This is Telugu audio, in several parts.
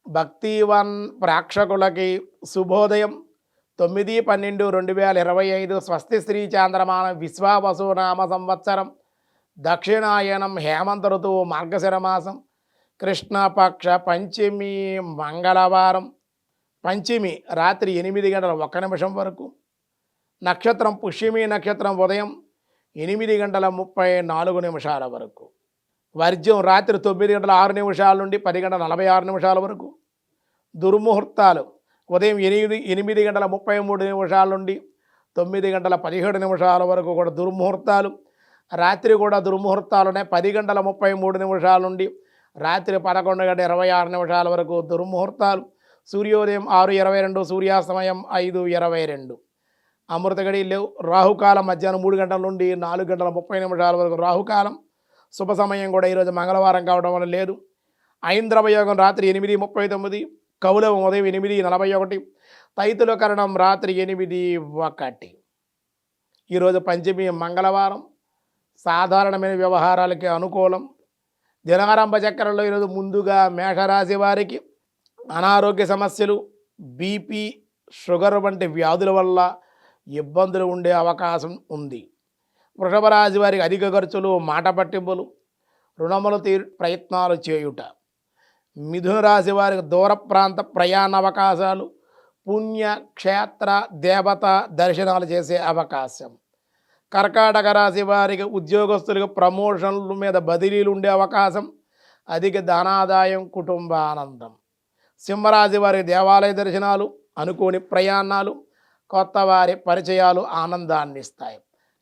భక్తివన్ ప్రేక్షకులకి శుభోదయం. 9/12/2025 స్వస్తి శ్రీ చాంద్రమానం విశ్వావసునామ సంవత్సరం దక్షిణాయనం హేమంత ఋతువు మార్గశిర మాసం కృష్ణపక్ష పంచమి మంగళవారం. పంచమి రాత్రి 8:01 వరకు. నక్షత్రం పుష్యమి నక్షత్రం ఉదయం 8:34 వరకు. వర్జ్యం రాత్రి 9:06 నుండి 10:46 వరకు. దుర్ముహూర్తాలు ఉదయం 8:33 నుండి 9:17 వరకు కూడా దుర్ముహూర్తాలు. రాత్రి కూడా దుర్ముహూర్తాలునే 10:33 నుండి రాత్రి 11:26 వరకు దుర్ముహూర్తాలు. సూర్యోదయం 6:22, సూర్యాస్తమయం 5:22. అమృత గడి లేవు. రాహుకాలం మధ్యాహ్నం 3 గంటల నుండి 4:30 వరకు రాహుకాలం. శుభ సమయం కూడా ఈరోజు మంగళవారం కావడం వల్ల లేదు. ఐంద్రవ యోగం రాత్రి 8:39, కౌలవం ఉదయం 8:41, తైతుల కరణం రాత్రి 8:01. ఈరోజు పంచమి మంగళవారం. సాధారణమైన వ్యవహారాలకి అనుకూలం. దినారంభ చక్రంలో ఈరోజు ముందుగా మేషరాశి వారికి అనారోగ్య సమస్యలు, బీపీ, షుగర్ వంటి వ్యాధుల వల్ల ఇబ్బందులు ఉండే అవకాశం ఉంది. వృషభ రాశి వారికి అధిక ఖర్చులు, మాట పట్టింపులు, రుణములు ప్రయత్నాలు చేయుట. మిథున రాశి వారికి దూర ప్రాంత ప్రయాణ అవకాశాలు, పుణ్య క్షేత్ర దేవత దర్శనాలు చేసే అవకాశం. కర్కాటక రాశి వారికి ఉద్యోగస్తులకు ప్రమోషన్ల మీద బదిలీలు ఉండే అవకాశం, అధిక ధనాదాయం, కుటుంబానందం. సింహరాశి వారికి దేవాలయ దర్శనాలు, అనుకోని ప్రయాణాలు, కొత్త వారి పరిచయాలు ఆనందాన్ని ఇస్తాయి.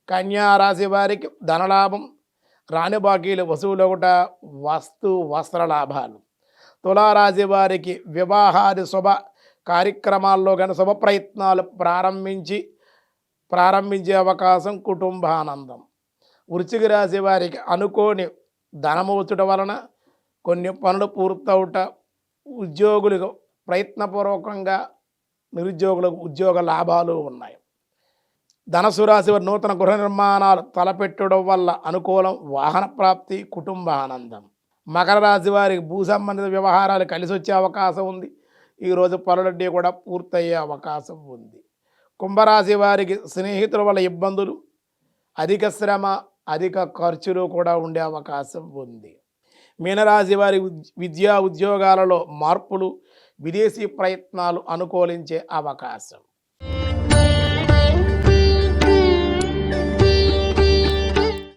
కన్యా రాశి వారికి ధనలాభం, రాని బాకీలు వసూలొకట, వస్తు వస్త్ర లాభాలు. తులారాశి వారికి వివాహాది శుభ కార్యక్రమాల్లో కానీ శుభ ప్రయత్నాలు ప్రారంభించే అవకాశం, కుటుంబానందం. వృశ్చిక రాశి వారికి అనుకోని ధనము వచ్చుట వలన కొన్ని పనులు పూర్తవుట, ఉద్యోగులకు ప్రయత్నపూర్వకంగా నిరుద్యోగులకు ఉద్యోగ లాభాలు ఉన్నాయి. ధనస్సు రాశి వారి నూతన గృహ నిర్మాణాలు తలపెట్టడం వల్ల అనుకూలం, వాహన ప్రాప్తి, కుటుంబానందం. మకర రాశి వారికి భూ సంబంధిత వ్యవహారాలు కలిసి వచ్చే అవకాశం ఉంది. ఈరోజు పనులన్నీ కూడా పూర్తయ్యే అవకాశం ఉంది. కుంభరాశి వారికి స్నేహితుల వల్ల ఇబ్బందులు, అధిక శ్రమ, అధిక ఖర్చులు కూడా ఉండే అవకాశం ఉంది. మీనరాశి వారి విద్యా ఉద్యోగాలలో మార్పులు, విదేశీ ప్రయత్నాలు అనుకూలించే అవకాశం.